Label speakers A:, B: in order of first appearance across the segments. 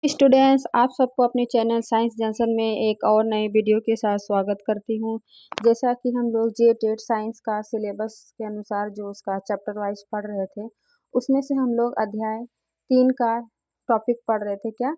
A: Students, आप सबको अपने चैनल साइंस जंक्शन में एक और नए वीडियो के साथ स्वागत करती हूँ। जैसा कि हम लोग जे टेट साइंस का सिलेबस के अनुसार जो उसका चैप्टर वाइज पढ़ रहे थे, उसमें से हम लोग अध्याय 3 का टॉपिक पढ़ रहे थे। क्या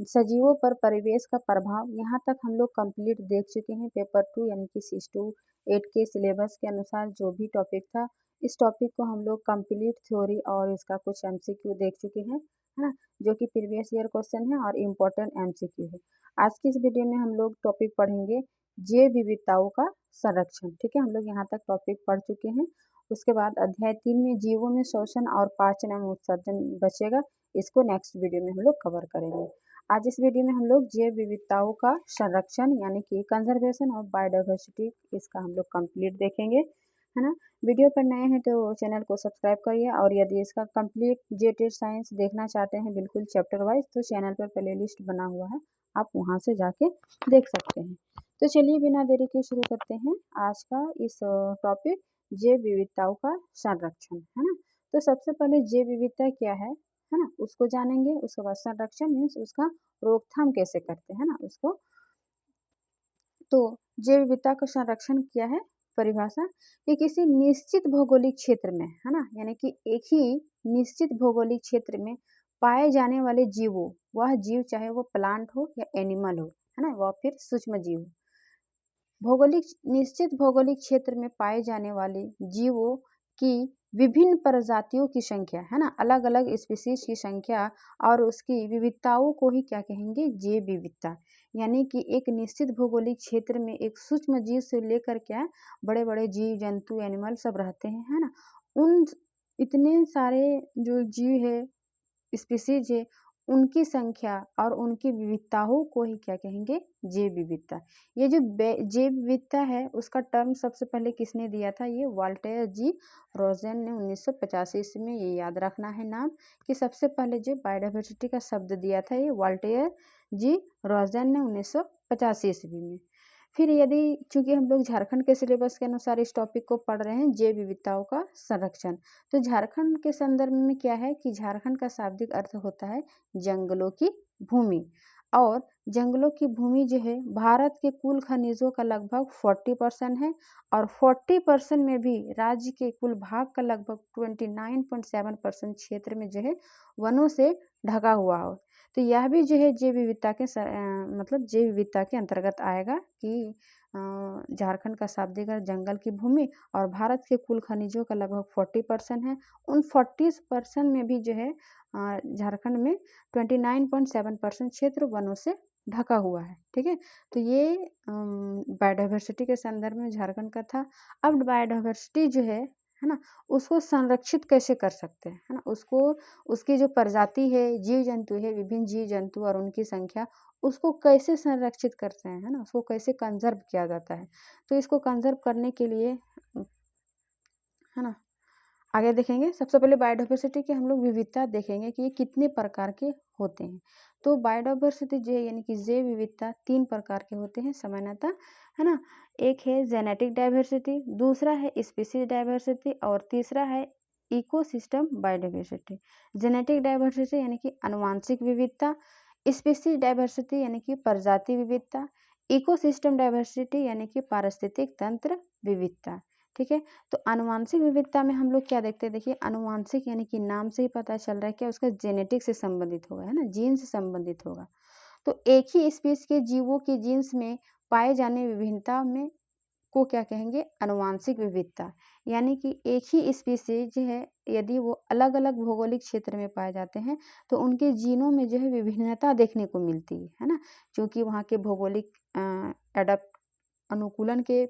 A: सजीवों पर परिवेश का प्रभाव। यहाँ तक हम लोग कंप्लीट देख चुके हैं। पेपर 2 यानी कि 6-8 के सिलेबस के अनुसार जो भी टॉपिक था, इस टॉपिक को हम लोग कंप्लीट थ्योरी और इसका कुछ MCQ देख चुके हैं, है ना, जो कि प्रीवियस ईयर क्वेश्चन है और इम्पोर्टेंट MCQ है। आज की इस वीडियो में हम लोग टॉपिक पढ़ेंगे जैव विविधताओं का संरक्षण। ठीक है, हम लोग यहाँ तक टॉपिक पढ़ चुके हैं। उसके बाद अध्याय 3 में जीवों में शोषण और पाचन एवं उत्सर्जन बचेगा, इसको नेक्स्ट वीडियो में हम लोग कवर करेंगे। आज इस वीडियो में हम लोग जैव विविधताओं का संरक्षण यानी कि कंजर्वेशन ऑफ बायोडाइवर्सिटी, इसका हम लोग कंप्लीट देखेंगे, है ना। वीडियो पर नए हैं तो चैनल को सब्सक्राइब करिए, और यदि इसका कंप्लीट जे टेट साइंस देखना चाहते हैं बिल्कुल चैप्टर वाइज, तो चैनल पर प्लेलिस्ट बना हुआ है, आप वहां से जाके देख सकते हैं। तो चलिए बिना देरी के शुरू करते हैं आज का इस टॉपिक जैव विविधताओं का संरक्षण, है ना। तो सबसे पहले जैव विविधता क्या है ना, उसको जानेंगे। उसके बाद संरक्षण मीन्स उसका रोकथाम कैसे करते हैं ना उसको। तो जैव विविधता का संरक्षण क्या है, परिभाषा कि किसी निश्चित भौगोलिक क्षेत्र में, है ना, यानी कि एक ही निश्चित भौगोलिक क्षेत्र में पाए जाने वाले जीवों, वह जीव चाहे वो प्लांट हो या एनिमल हो, है ना, वह फिर सूक्ष्म जीव, निश्चित भौगोलिक क्षेत्र में पाए जाने वाले जीवों की विभिन्न प्रजातियों की संख्या, है ना, अलग अलग स्पीसीज की संख्या और उसकी विविधताओं को ही क्या कहेंगे, जैव विविधता। यानी कि एक निश्चित भौगोलिक क्षेत्र में एक सूक्ष्म जीव से लेकर क्या बड़े बड़े जीव जंतु एनिमल सब रहते हैं, है ना। उन इतने सारे जो जीव है, स्पीसीज है, उनकी संख्या और उनकी विविधताओं को ही क्या कहेंगे, जैव विविधता। ये जो जैव विविधता है उसका टर्म सबसे पहले किसने दिया था, ये वाल्टेयर जी रोजेन ने 1985 ईस्वी में। ये याद रखना है नाम, कि सबसे पहले जो बायोडाइवर्सिटी का शब्द दिया था ये वाल्टेयर जी रोजेन ने 1985 ईस्वी में। फिर यदि चूंकि हम लोग झारखंड के सिलेबस के अनुसार इस टॉपिक को पढ़ रहे हैं, जैव विविधताओं का संरक्षण, तो झारखंड के संदर्भ में क्या है कि झारखंड का शाब्दिक अर्थ होता है जंगलों की भूमि। और जंगलों की भूमि जो है भारत के कुल खनिजों का लगभग 40% है, और 40% में भी राज्य के कुल भाग का लगभग 29.7% क्षेत्र में जो है वनों से ढका हुआ हो। तो यह भी जो है जैव विविधता के मतलब जैव विविधता के अंतर्गत आएगा कि झारखंड का शाब्दिक अर्थ जंगल की भूमि, और भारत के कुल खनिजों का लगभग 40% है। उन 40% में भी जो है झारखंड में 29.7% क्षेत्र वनों से ढका हुआ है। ठीक है, तो ये बायोडाइवर्सिटी के संदर्भ में झारखंड का था। अब बायोडाइवर्सिटी जो है ना, उसको संरक्षित कैसे कर सकते हैं, है ना, उसको उसकी जो प्रजाति है, जीव जंतु है, विभिन्न जीव जंतु और उनकी संख्या, उसको कैसे संरक्षित करते हैं, है ना, उसको कैसे कंजर्व किया जाता है। तो इसको कंजर्व करने के लिए, है ना, आगे देखेंगे। सबसे पहले बायोडाइवर्सिटी की हम लोग विविधता देखेंगे कि ये कितने प्रकार के होते हैं। तो बायोडाइवर्सिटी जो है यानी कि जैव विविधता 3 प्रकार के होते हैं सामान्यतः, है ना। एक है जेनेटिक डाइवर्सिटी, दूसरा है स्पीसीज डाइवर्सिटी, और तीसरा है इकोसिस्टम बायोडाइवर्सिटी। जेनेटिक डाइवर्सिटी यानी कि आनुवांशिक विविधता, स्पीसीज डाइवर्सिटी यानी कि प्रजाति विविधता, इकोसिस्टम डाइवर्सिटी यानी कि पारिस्थितिक तंत्र विविधता। ठीक है, तो आनुवांशिक विविधता में हम लोग क्या देखते हैं, देखिए आनुवांशिक यानी कि नाम से ही पता चल रहा है क्या उसका जेनेटिक से संबंधित होगा, है ना, जीन से संबंधित होगा। तो एक ही स्पीस के जीवों के जीन्स में पाए जाने विभिन्नता में को क्या कहेंगे, आनुवांशिक विविधता। यानी कि एक ही स्पीसीज है, यदि वो अलग अलग भौगोलिक क्षेत्र में पाए जाते हैं तो उनके जीनों में जो है विभिन्नता देखने को मिलती है ना, क्योंकि वहाँ के भौगोलिक एडप्ट अनुकूलन के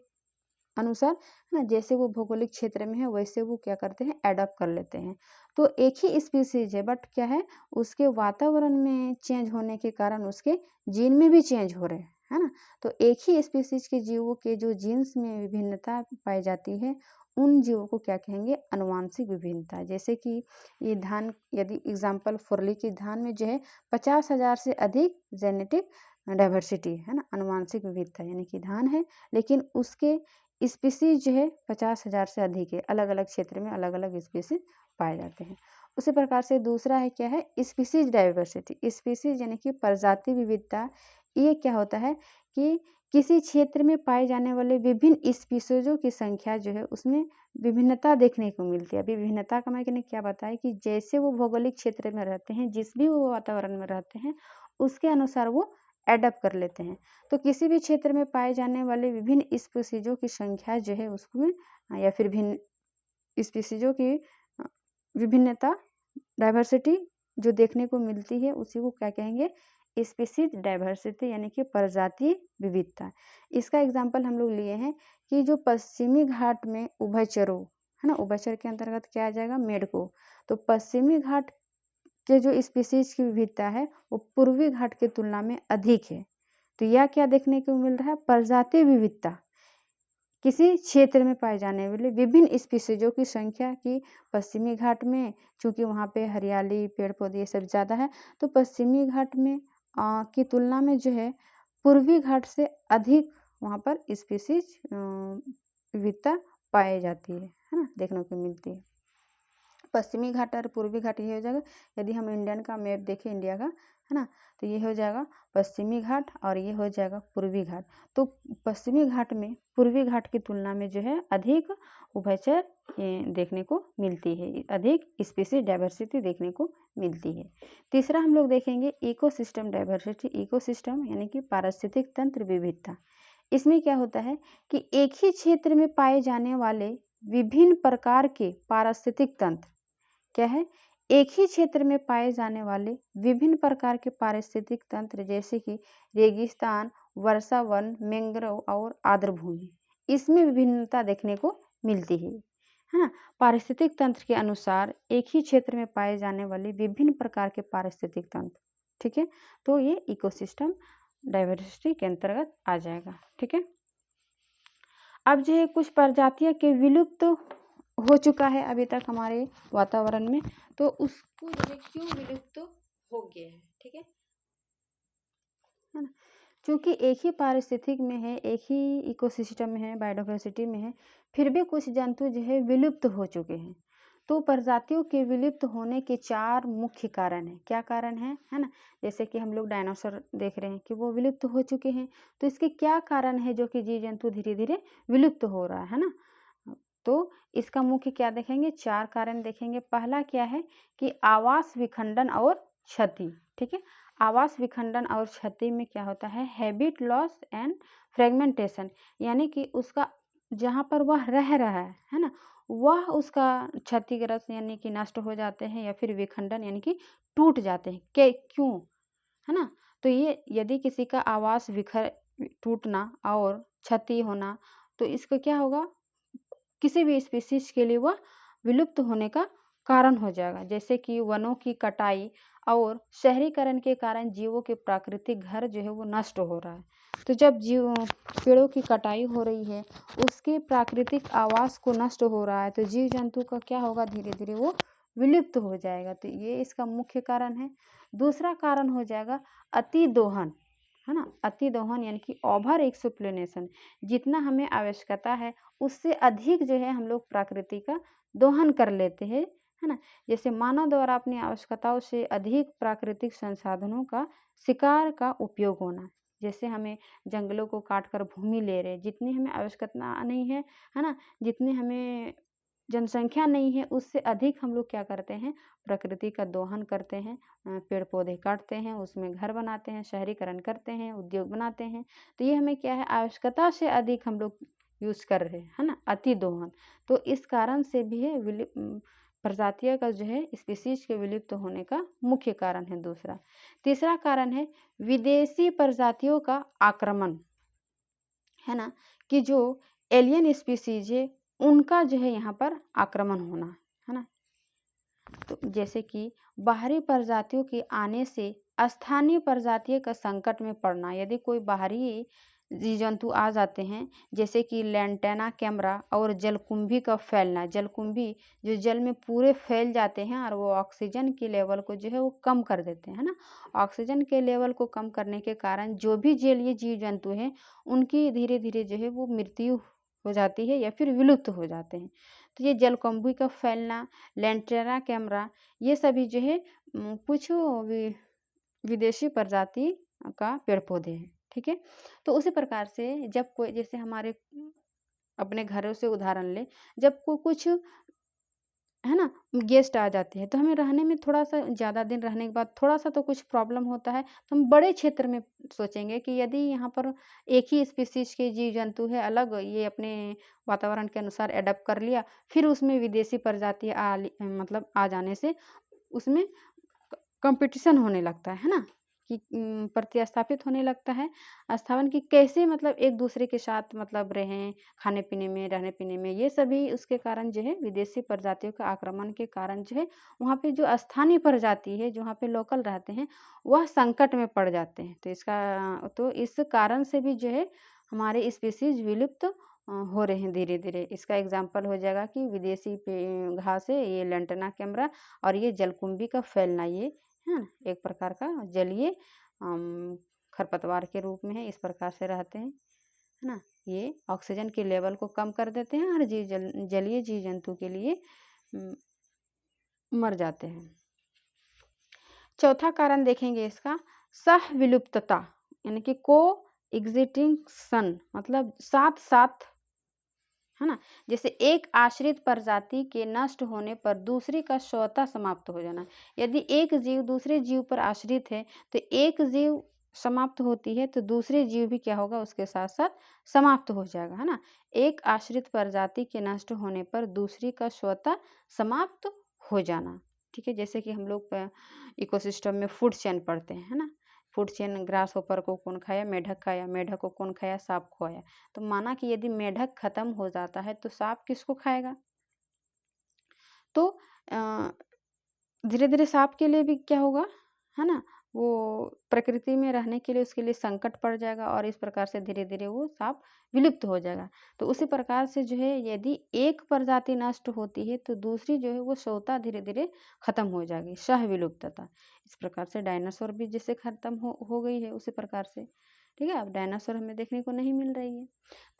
A: अनुसार, है ना, जैसे वो भौगोलिक क्षेत्र में है वैसे वो क्या करते हैं, एडप्ट कर लेते हैं। तो एक ही स्पीसीज है, बट क्या है, उसके वातावरण में चेंज होने के कारण उसके जीन में भी चेंज हो रहे हैं, है ना। तो एक ही स्पीसीज के जीवों के जो जीन्स में विभिन्नता पाई जाती है, उन जीवों को क्या कहेंगे, आनुवांशिक विभिन्नता। जैसे कि ये धान, यदि एग्जाम्पल फुरली की धान में जो है 50,000 से अधिक जेनेटिक डाइवर्सिटी, है ना, आनुवांशिक विविधता, यानी कि धान है लेकिन उसके स्पीसीज जो है 50,000 से अधिक है, अलग अलग क्षेत्र में अलग अलग स्पीसीज पाए जाते हैं। उसी प्रकार से दूसरा है क्या है, स्पीसीज डाइवर्सिटी। स्पीसीज यानी कि प्रजाति विविधता। ये क्या होता है कि किसी क्षेत्र में पाए जाने वाले विभिन्न स्पीसीजों की संख्या जो है उसमें विभिन्नता देखने को मिलती है। अभी विभिन्नता का मैंने क्या बताया कि जैसे वो भौगोलिक क्षेत्र में रहते हैं, जिस भी वो वातावरण में रहते हैं, उसके अनुसार वो एडप्ट कर लेते हैं। तो किसी भी क्षेत्र में पाए जाने वाले विभिन्न स्पीसीजों की संख्या जो है उसमें या फिर भिन्न स्पीसीजों की विभिन्नता डाइवर्सिटी जो देखने को मिलती है उसी को क्या कहेंगे, स्पीसीज डाइवर्सिटी यानी कि प्रजातीय विविधता। इसका एग्जाम्पल हम लोग लिए हैं कि जो पश्चिमी घाट में उभयचरों है ना, उभयचर के अंतर्गत क्या आ जाएगा, मेढको। तो पश्चिमी घाट के जो स्पीसीज की विविधता है वो पूर्वी घाट की तुलना में अधिक है। तो यह क्या देखने को मिल रहा है, प्रजातीय विविधता। किसी क्षेत्र में पाए जाने वाले विभिन्न स्पीसीजों की संख्या की पश्चिमी घाट में, चूंकि वहाँ पे हरियाली पेड़ पौधे ये सब ज़्यादा है, तो पश्चिमी घाट में की तुलना में जो है पूर्वी घाट से अधिक वहाँ पर स्पीसीज विविधता पाई जाती है ना, देखने को मिलती है। पश्चिमी घाट और पूर्वी घाट ये हो जाएगा। यदि हम इंडियन का मैप देखें इंडिया का, है ना, तो ये हो जाएगा पश्चिमी घाट और ये हो जाएगा पूर्वी घाट। तो पश्चिमी घाट में पूर्वी घाट की तुलना में जो है अधिक उभयचर देखने को मिलती है, अधिक स्पीसीज डाइवर्सिटी देखने को मिलती है। तीसरा हम लोग देखेंगे इकोसिस्टम डाइवर्सिटी। इकोसिस्टम यानी कि पारिस्थितिक तंत्र विविधता। इसमें क्या होता है कि एक ही क्षेत्र में पाए जाने वाले विभिन्न प्रकार के पारिस्थितिक तंत्र क्या है, एक ही क्षेत्र में पाए जाने वाले विभिन्न प्रकार के पारिस्थितिक तंत्र जैसे कि रेगिस्तान, वर्षा वन, मैंग्रोव और आर्द्रभूमि, इसमें विभिन्नता देखने को मिलती है ना। पारिस्थितिक तंत्र के अनुसार एक ही क्षेत्र में पाए जाने वाले विभिन्न प्रकार के पारिस्थितिक तंत्र, ठीक है, तो ये इकोसिस्टम डाइवर्सिटी के अंतर्गत आ जाएगा। ठीक है, अब जो है कुछ प्रजातियां के विलुप्त हो चुका है अभी तक हमारे वातावरण में, तो उसको जो है क्यों विलुप्त हो गया है, ठीक है ना, क्योंकि एक ही पारिस्थितिक में है, एक ही इकोसिस्टम में है, बायोडाइवर्सिटी में है, फिर भी कुछ जंतु जो है विलुप्त हो चुके हैं। तो प्रजातियों के विलुप्त होने के 4 मुख्य कारण हैं। क्या कारण है ना, जैसे कि हम लोग डायनासोर देख रहे हैं कि वो विलुप्त हो चुके हैं, तो इसके क्या कारण है जो कि जीव जंतु धीरे धीरे विलुप्त हो रहा है ना। तो इसका मुख्य क्या देखेंगे, 4 कारण देखेंगे। पहला क्या है कि आवास विखंडन और क्षति। ठीक है, आवास विखंडन और क्षति में क्या होता है, हैबिट लॉस एंड फ्रेगमेंटेशन, यानी कि उसका जहाँ पर वह रह रहा है ना, वह उसका क्षतिग्रस्त यानी कि नष्ट हो जाते हैं, या फिर विखंडन यानी कि टूट जाते हैं। क्यों, है ना, तो ये यदि किसी का आवास टूटना और क्षति होना, तो इसका क्या होगा, किसी भी स्पीसीज के लिए वह विलुप्त होने का कारण हो जाएगा। जैसे कि वनों की कटाई और शहरीकरण के कारण जीवों के प्राकृतिक घर जो है वो नष्ट हो रहा है। तो जब पेड़ों की कटाई हो रही है, उसके प्राकृतिक आवास को नष्ट हो रहा है, तो जीव जंतु का क्या होगा, धीरे धीरे वो विलुप्त हो जाएगा। तो ये इसका मुख्य कारण है। दूसरा कारण हो जाएगा अति दोहन, है ना, अति दोहन यानी कि ओवर एक्सप्लेनेशन। जितना हमें आवश्यकता है उससे अधिक जो है हम लोग प्रकृति का दोहन कर लेते हैं, है ना। जैसे मानव द्वारा अपनी आवश्यकताओं से अधिक प्राकृतिक संसाधनों का शिकार का उपयोग होना। जैसे हमें जंगलों को काट कर भूमि ले रहे, जितनी हमें आवश्यकता नहीं है ना, जितनी हमें जनसंख्या नहीं है, उससे अधिक हम लोग क्या करते हैं, प्रकृति का दोहन करते हैं, पेड़ पौधे काटते हैं, उसमें घर बनाते हैं, शहरीकरण करते हैं, उद्योग बनाते हैं। तो ये हमें क्या है, आवश्यकता से अधिक हम लोग यूज कर रहे हैं, है ना, अति दोहन। तो इस कारण से भी है प्रजातियों का जो है स्पीसीज के विलुप्त होने का मुख्य कारण है दूसरा। तीसरा कारण है विदेशी प्रजातियों का आक्रमण, है ना, कि जो एलियन स्पीसीज है उनका जो है यहाँ पर आक्रमण होना, है ना। तो जैसे कि बाहरी प्रजातियों के आने से स्थानीय प्रजातियों का संकट में पड़ना। यदि कोई बाहरी जीव जंतु आ जाते हैं, जैसे कि लैंटेना कैमरा और जलकुंभी का फैलना। जलकुंभी जो जल में पूरे फैल जाते हैं और वो ऑक्सीजन के लेवल को जो है वो कम कर देते हैं ना। ऑक्सीजन के लेवल को कम करने के कारण जो भी जलीय जीव जंतु हैं उनकी धीरे धीरे जो है वो मृत्यु हो जाती है या फिर विलुप्त हो जाते हैं। तो ये जलकुंभी का फैलना, लैंटेरा कैमरा, ये सभी जो है कुछ विदेशी प्रजाति का पेड़ पौधे हैं, ठीक है। तो उसी प्रकार से जब कोई, जैसे हमारे अपने घरों से उदाहरण लें, जब कुछ है ना, गेस्ट आ जाते हैं तो हमें रहने में थोड़ा-सा ज़्यादा दिन रहने के बाद थोड़ा-सा तो कुछ प्रॉब्लम होता है, तो हम बड़े क्षेत्र में सोचेंगे कि यदि यहाँ पर एक ही स्पीशीज़ के जीव-जंतु है अलग, ये अपने वातावरण के अनुसार एडॉप्ट कर लिया, फिर उसमें विदेशी प्रजाति मतलब आ जाने से उसमें कंपटीशन होने लगता है ना? कि प्रतिस्थापित होने लगता है, स्थावन कि कैसे मतलब एक-दूसरे के साथ मतलब रहें, खाने-पीने में, रहने-पीने में, ये सभी उसके कारण जो है विदेशी प्रजातियों के आक्रमण के कारण जो है, वहाँ पे जो स्थानीय प्रजाति है, जो वहाँ पे लोकल रहते हैं, वह संकट में पड़ जाते हैं। तो इस कारण से भी जो है हमारे स्पीशीज़ विलुप्त हो रहे हैं धीरे-धीरे। इसका एग्ज़ाम्पल हो जाएगा कि विदेशी घास है, ये लैंटना कैमरा और ये जलकुंभी का फैलना, ये है ना, एक प्रकार का जलीय खरपतवार के रूप में है, इस प्रकार से रहते हैं, है ना। ये ऑक्सीजन के लेवल को कम कर देते हैं और जलीय जीव जंतु के लिए मर जाते हैं। चौथा कारण देखेंगे इसका, सह विलुप्तता, यानी कि को एग्जिस्टिंक्शन, मतलब साथ साथ, है ना। जैसे एक आश्रित प्रजाति के नष्ट होने पर दूसरी का स्वतः समाप्त हो जाना। यदि एक जीव दूसरे जीव पर आश्रित है तो एक जीव समाप्त होती है तो दूसरे जीव भी क्या होगा, उसके साथ साथ समाप्त हो जाएगा, है ना। एक आश्रित प्रजाति के नष्ट होने पर दूसरी का स्वतः समाप्त हो जाना, ठीक है। जैसे कि हम लोग इकोसिस्टम में फूड चेन पढ़ते हैं, है ना। फूड चेन, ग्रास होपर को कौन खाया, मेढक खाया, मेढक को कौन खाया, सांप खाया। तो माना कि यदि मेढक खत्म हो जाता है तो सांप किसको खाएगा। तो धीरे धीरे सांप के लिए भी क्या होगा, है ना, वो प्रकृति में रहने के लिए उसके लिए संकट पड़ जाएगा और इस प्रकार से धीरे धीरे वो सांप विलुप्त हो जाएगा। तो उसी प्रकार से जो है यदि एक प्रजाति नष्ट होती है तो दूसरी जो है वो स्वतः धीरे धीरे खत्म हो जाएगी, सह विलुप्तता। इस प्रकार से डायनासोर भी जैसे खत्म हो गई है उसी प्रकार से, ठीक है। अब डायनासोर हमें देखने को नहीं मिल रही है।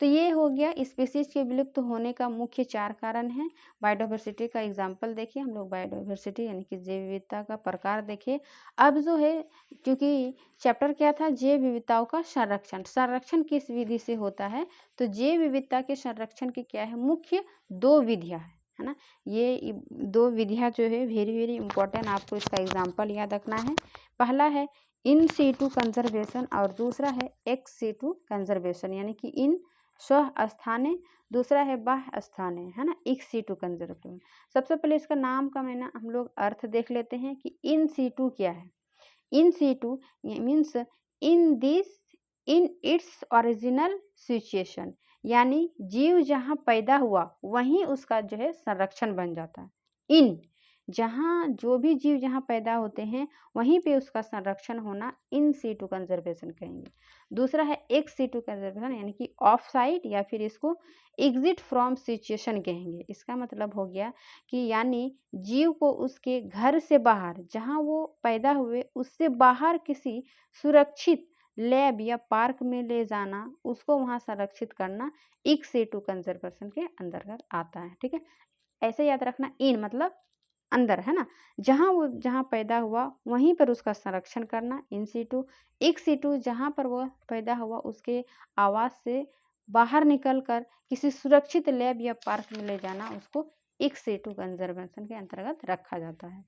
A: तो ये हो गया स्पीशीज के विलुप्त होने का मुख्य 4 कारण है। बायोडाइवर्सिटी का एग्जाम्पल देखिए, हम लोग बायोडाइवर्सिटी यानी कि जैव विविधता का प्रकार देखे। अब जो है, क्योंकि चैप्टर क्या था, जैव विविधताओं का संरक्षण, संरक्षण किस विधि से होता है, तो जैव विविधता के संरक्षण की क्या है, मुख्य 2 विधियां है ना। ये 2 विधियां जो है वेरी वेरी इंपॉर्टेंट, आपको इसका एग्जाम्पल याद रखना है। पहला है इन सीटू कंजर्वेशन और दूसरा है एक्स सीटू कंजर्वेशन, यानी कि इन स्व स्थाने, दूसरा है बाह्य स्थाने, है ना, एक्स सीटू कंजर्वेशन। सबसे पहले इसका नाम का मैंने हम लोग अर्थ देख लेते हैं कि इन सीटू क्या है। In situ means in this, in its original situation, यानी जीव जहाँ पैदा हुआ वहीं उसका जो है संरक्षण बन जाता है। इन, जहाँ जो भी जीव जहाँ पैदा होते हैं वहीं पे उसका संरक्षण होना इन सीटू कंजर्वेशन कहेंगे। दूसरा है एक्स सीटू कंजर्वेशन, यानी कि ऑफ साइट या फिर इसको एग्जिट फ्रॉम सिचुएशन कहेंगे। इसका मतलब हो गया कि यानी जीव को उसके घर से बाहर, जहाँ वो पैदा हुए उससे बाहर किसी सुरक्षित लैब या पार्क में ले जाना, उसको वहाँ संरक्षित करना एक्स सीटू कंजर्वेशन के अंतर्गत आता है, ठीक है। ऐसे याद रखना, इन मतलब अंदर, है ना, जहाँ पैदा हुआ वहीं पर उसका संरक्षण करना इन सीटू। एक सीटू जहाँ पर वह पैदा हुआ उसके आवास से बाहर निकलकर किसी सुरक्षित लैब या पार्क में ले जाना, उसको एक सीटू कंजर्वेशन के अंतर्गत रखा जाता है।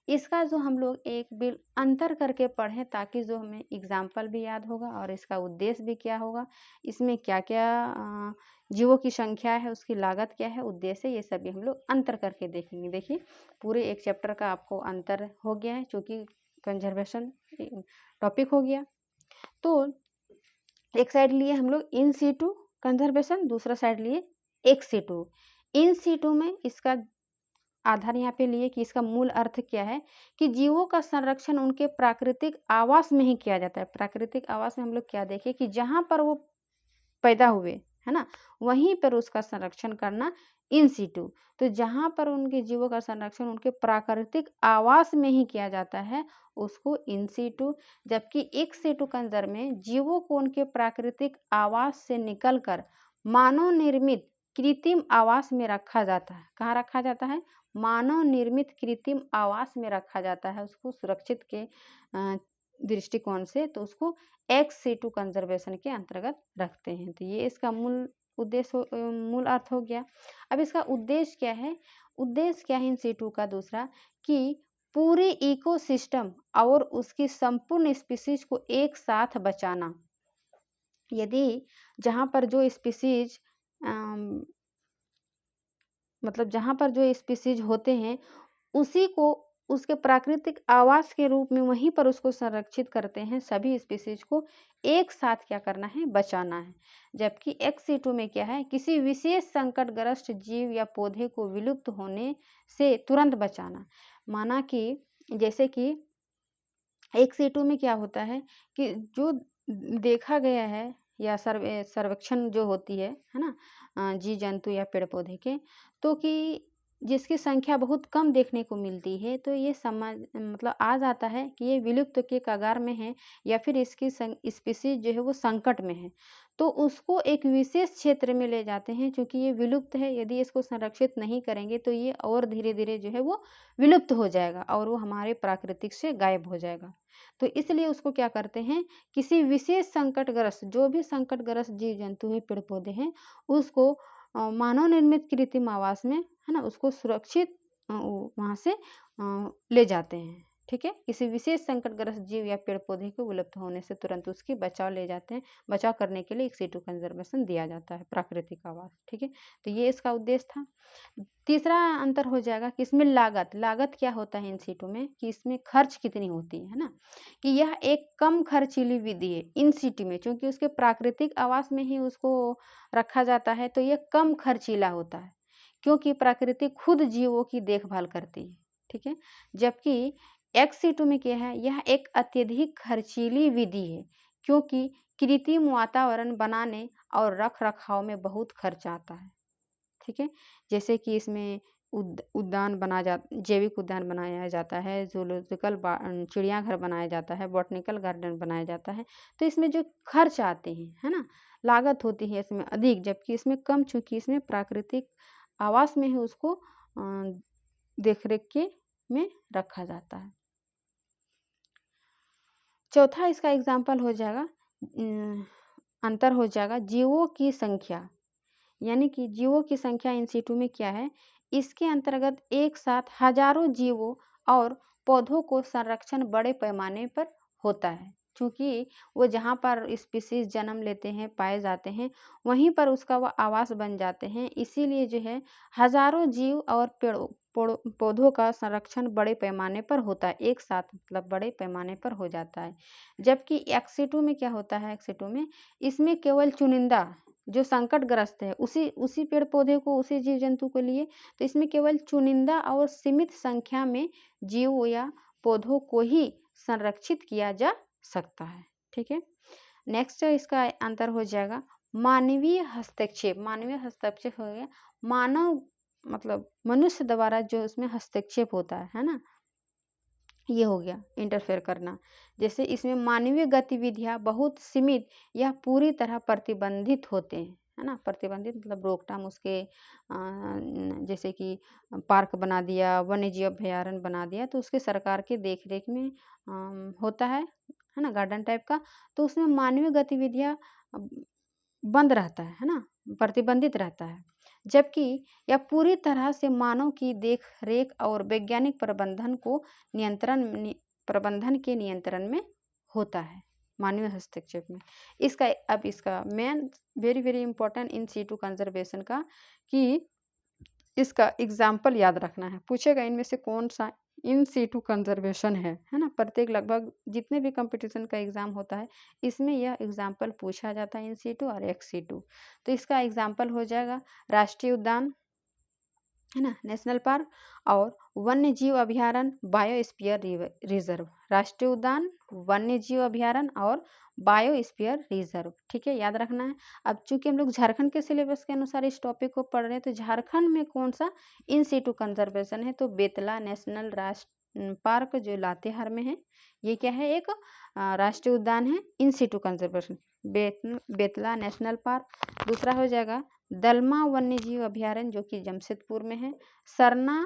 A: इसका जो हम लोग एक बिल अंतर करके पढ़ें ताकि जो हमें एग्जाम्पल भी याद होगा और इसका उद्देश्य भी क्या होगा, इसमें क्या क्या जीवों की संख्या है, उसकी लागत क्या है, उद्देश्य, ये सभी हम लोग अंतर करके देखेंगे। देखिए पूरे एक चैप्टर का आपको अंतर हो गया है, क्योंकि कंजर्वेशन टॉपिक हो गया। तो एक साइड लिए हम लोग इन सीटू कंजर्वेशन, दूसरा साइड लिए एक्स सीटू। इन सीटू में इसका आधार यहाँ पे लिए कि इसका मूल अर्थ क्या है, कि जीवों का संरक्षण उनके प्राकृतिक आवास में ही किया जाता है। प्राकृतिक आवास में हम लोग क्या देखें कि जहाँ पर वो पैदा हुए, है ना, वहीं पर उसका संरक्षण करना इन सीटू। तो जहाँ पर उनके जीवों का संरक्षण उनके प्राकृतिक आवास में ही किया जाता है उसको इन सीटू। जबकि एक्स सीटू कंजर में जीवों को उनके प्राकृतिक आवास से निकलकर मानव निर्मित कृत्रिम आवास में रखा जाता है। कहाँ रखा जाता है? मानव निर्मित कृत्रिम आवास में रखा जाता है उसको सुरक्षित के दृष्टिकोण से, तो उसको एक्स सिटू कंजर्वेशन के अंतर्गत रखते हैं। तो ये इसका मूल उद्देश्य मूल अर्थ हो गया। अब इसका उद्देश्य क्या है? उद्देश्य क्या है इन सिटू का दूसरा, कि पूरे इकोसिस्टम और उसकी संपूर्ण स्पीसीज को एक साथ बचाना। यदि जहाँ पर जो स्पीसीज मतलब जहाँ पर जो स्पीसीज होते हैं उसी को उसके प्राकृतिक आवास के रूप में वहीं पर उसको संरक्षित करते हैं। सभी स्पीसीज को एक साथ क्या करना है? बचाना है। जबकि एक्स सिटू में क्या है? किसी विशेष संकटग्रस्त जीव या पौधे को विलुप्त होने से तुरंत बचाना। माना कि जैसे कि एक्स सिटू में क्या होता है कि जो देखा गया है या सर्वेक्षण जो होती है ना, जीव जंतु या पेड़ पौधे के, तो कि जिसकी संख्या बहुत कम देखने को मिलती है, तो ये समझ मतलब आ जाता है कि ये विलुप्त के कगार में है या फिर इसकी स्पीसीज जो है वो संकट में है। तो उसको एक विशेष क्षेत्र में ले जाते हैं, क्योंकि ये विलुप्त है। यदि इसको संरक्षित नहीं करेंगे तो ये और धीरे धीरे जो है वो विलुप्त हो जाएगा और वो हमारे प्राकृतिक से गायब हो जाएगा। तो इसलिए उसको क्या करते हैं? किसी विशेष संकटग्रस्त, जो भी संकटग्रस्त जीव जंतु है, पेड़ पौधे हैं, उसको मानव निर्मित कृत्रिम आवास में, है ना, उसको सुरक्षित वहाँ से ले जाते हैं। ठीक है, किसी विशेष संकटग्रस्त जीव या पेड़ पौधे को विलुप्त होने से तुरंत उसकी बचाव ले जाते हैं। बचाव करने के लिए एक सिटू कंजर्वेशन दिया जाता है, प्राकृतिक आवास। ठीक है, तो ये इसका उद्देश्य था। तीसरा अंतर हो जाएगा कि इसमें लागत क्या होता है इन सिटू में, कि इसमें खर्च कितनी होती है ना, कि यह एक कम खर्चीली विधि है इन सिटी में, क्योंकि उसके प्राकृतिक आवास में ही उसको रखा जाता है, तो यह कम खर्चीला होता है, क्योंकि प्रकृति खुद जीवों की देखभाल करती है। ठीक है, जबकि एक्स सिटू में क्या है? यह एक अत्यधिक खर्चीली विधि है, क्योंकि कृत्रिम वातावरण बनाने और रख रखाव में बहुत खर्च आता है। ठीक है, जैसे कि इसमें उद्यान जैविक उद्यान बनाया जाता है, जूलॉजिकल चिड़ियाघर बनाया जाता है, बॉटनिकल गार्डन बनाया जाता है। तो इसमें जो खर्च आते हैं, है ना, लागत होती है इसमें अधिक, जबकि इसमें कम, चूंकि इसमें प्राकृतिक आवास में ही उसको देखरेख के में रखा जाता है। चौथा इसका एग्जाम्पल हो जाएगा, अंतर हो जाएगा जीवों की संख्या। यानी कि जीवों की संख्या इन सिटू में क्या है? इसके अंतर्गत एक साथ हजारों जीवों और पौधों को संरक्षण बड़े पैमाने पर होता है, क्योंकि वो जहाँ पर स्पीसीज जन्म लेते हैं, पाए जाते हैं, वहीं पर उसका वह आवास बन जाते हैं। इसीलिए जो है हजारों जीव और पौधों का संरक्षण बड़े पैमाने पर होता है, एक साथ मतलब बड़े पैमाने पर हो जाता है। जबकि एक्स सिटू में क्या होता है? एक्स सिटू में इसमें केवल चुनिंदा जो संकटग्रस्त है उसी पेड़ पौधे को, उसी जीव जंतु को लिए, तो इसमें केवल चुनिंदा और सीमित संख्या में जीव या पौधों को ही संरक्षित किया जा सकता है। ठीक है, नेक्स्ट इसका अंतर हो जाएगा मानवीय हस्तक्षेप। मानवीय हस्तक्षेप हो गया मानव मतलब मनुष्य द्वारा जो उसमें हस्तक्षेप होता है ना, ये हो गया इंटरफेयर करना। जैसे इसमें मानवीय गतिविधियां बहुत सीमित या पूरी तरह प्रतिबंधित होते हैं, है ना। प्रतिबंधित मतलब रोकथाम उसके जैसे कि पार्क बना दिया, वन्य जीव अभयारण्य बना दिया, तो उसके सरकार के देखरेख में होता है ना, गार्डन टाइप का। तो उसमें मानवीय गतिविधियां बंद रहता है ना, प्रतिबंधित रहता है। जबकि यह पूरी तरह से मानव की देख रेख और वैज्ञानिक प्रबंधन के नियंत्रण में होता है मानवीय हस्तक्षेप में। इसका main very very important in situ conservation का, कि इसका एग्जाम्पल याद रखना है। पूछेगा इनमें से कौन सा इन सिटू कंजर्वेशन है ना। प्रत्येक लगभग जितने भी कंपटीशन का एग्जाम होता है, इसमें यह एग्जाम्पल पूछा जाता है, इन सिटू और एक्स सिटू। तो इसका एग्जाम्पल हो जाएगा राष्ट्रीय उद्यान, है ना, नेशनल पार्क, और वन्य जीव अभयारण्य, बायोस्फीयर रिजर्व। राष्ट्रीय उद्यान, वन्य जीव अभयारण्य और बायोस्फीयर रिजर्व। ठीक है, याद रखना है। अब चूंकि हम लोग झारखंड के सिलेबस के अनुसार इस टॉपिक को पढ़ रहे हैं, तो झारखंड में कौन सा इन सिटू कंजर्वेशन है? तो बेतला पार्क जो लातेहार में है, ये क्या है, एक राष्ट्रीय उद्यान है in situ conservation, Betla national park. दूसरा हो जाएगा दलमा वन्य जीव अभ्यारण्य जो कि जमशेदपुर में है। सरना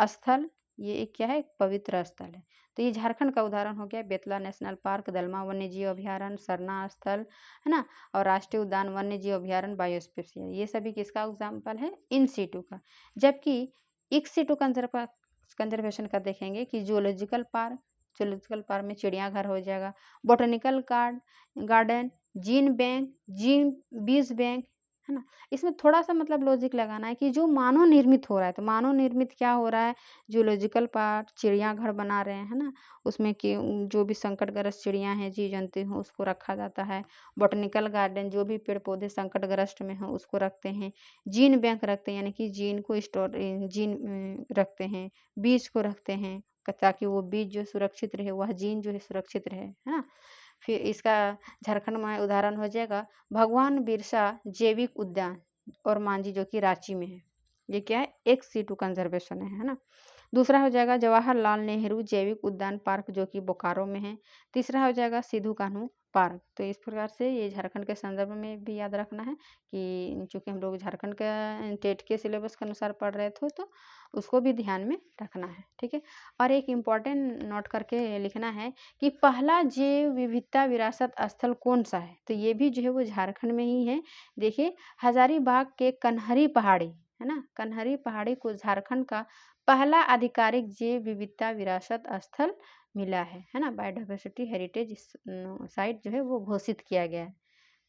A: स्थल, ये एक क्या है, एक पवित्र स्थल है। तो ये झारखंड का उदाहरण हो गया, बेतला नेशनल पार्क, दलमा वन्य जीव अभ्यारण्य, सरना स्थल, है ना, और राष्ट्रीय उद्यान वन्य जीव अभ्यारण्य बायोस्फीयर, ये सभी किसका एग्जाम्पल है, इन सिटू का। जबकि इक्स सिटू कंजर्वेशन का देखेंगे कि जूलॉजिकल पार्क में चिड़ियाघर हो जाएगा, botanical garden, gene bank, gene बीज बैंक, है ना। इसमें थोड़ा सा मतलब लॉजिक लगाना है कि जो मानव निर्मित हो रहा है, तो मानव निर्मित क्या हो रहा है, जूलॉजिकल पार्क चिड़ियाघर बना रहे हैं, है ना, उसमें कि जो भी संकटग्रस्त चिड़िया हैं, जीव जंतु हैं, उसको रखा जाता है। बोटेनिकल गार्डन, जो भी पेड़ पौधे संकटग्रस्त में हो उसको रखते हैं। जीन बैंक रखते हैं, यानी कि जीन को जीन रखते हैं, बीज को रखते हैं ताकि वो बीज जो सुरक्षित रहे, वह जीन जो है सुरक्षित रहे, है ना। फिर इसका झारखंड में उदाहरण हो जाएगा भगवान बिरसा जैविक उद्यान और मांझी जो कि रांची में है, ये क्या है, एक सिटू कंजर्वेशन है ना। दूसरा हो जाएगा जवाहरलाल नेहरू जैविक उद्यान पार्क जो कि बोकारो में है। तीसरा हो जाएगा सिद्धू कान्हू पार्क। तो इस प्रकार से ये झारखंड के संदर्भ में भी याद रखना है कि चूँकि हम लोग झारखंड का टेट के सिलेबस के अनुसार पढ़ रहे थे, तो उसको भी ध्यान में रखना है, ठीक है। और एक इम्पॉर्टेंट नोट करके लिखना है कि पहला जैव विविधता विरासत स्थल कौन सा है, तो ये भी जो है वो झारखंड में ही है। देखिए हजारीबाग के कन्हरी पहाड़ी, है ना, कन्हरी पहाड़ी को झारखंड का पहला आधिकारिक जैव विविधता विरासत स्थल मिला है ना, बायोडाइवर्सिटी हेरिटेज साइट जो है वो घोषित किया गया है।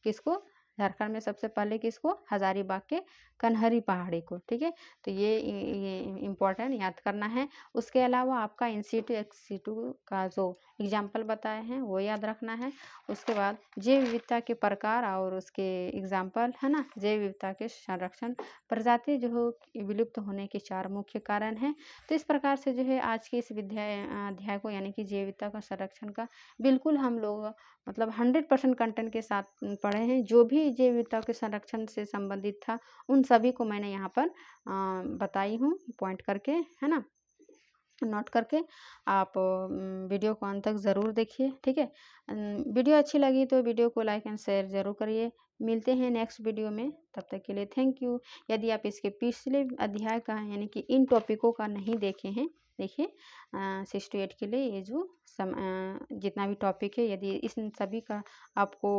A: किसको, झारखंड में सबसे पहले किसको, हजारीबाग के कन्हरी पहाड़ी को, ठीक है। तो ये इम्पोर्टेंट याद करना है। उसके अलावा आपका इन सिटू एक्स सिटू का जो एग्जाम्पल बताए हैं वो याद रखना है। उसके बाद जैव विविधता के प्रकार और उसके एग्जाम्पल, है ना, जैव विविधता के संरक्षण, प्रजाति जो हो विलुप्त होने के 4 मुख्य कारण हैं। तो इस प्रकार से जो है आज के इस अध्याय को, यानी कि जैव विविधता का संरक्षण का बिल्कुल हम लोग मतलब 100% कंटेंट के साथ पढ़े हैं। जो भी जैव विविधता के संरक्षण से संबंधित था उन सभी को मैंने यहाँ पर बताई हूँ पॉइंट करके, है ना, नोट करके। आप वीडियो को अंत तक ज़रूर देखिए, ठीक है। वीडियो अच्छी लगी तो वीडियो को लाइक एंड शेयर ज़रूर करिए। मिलते हैं नेक्स्ट वीडियो में, तब तक के लिए थैंक यू। यदि आप इसके पिछले अध्याय का यानी कि इन टॉपिकों का नहीं देखे हैं, देखिए 6 to 8 के लिए ये जो जितना भी टॉपिक है, यदि इस सभी का आपको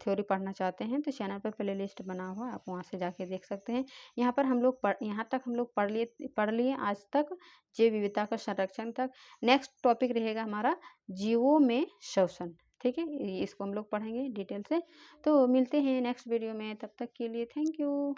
A: थ्योरी पढ़ना चाहते हैं तो चैनल पर प्ले लिस्ट बना हुआ, आप वहाँ से जाके देख सकते हैं। यहाँ पर हम लोग यहाँ तक हम लोग पढ़ लिए आज तक जैव विविधता का संरक्षण तक। नेक्स्ट टॉपिक रहेगा हमारा जीवों में शोषण, ठीक है, इसको हम लोग पढ़ेंगे डिटेल से। तो मिलते हैं नेक्स्ट वीडियो में, तब तक के लिए थैंक यू।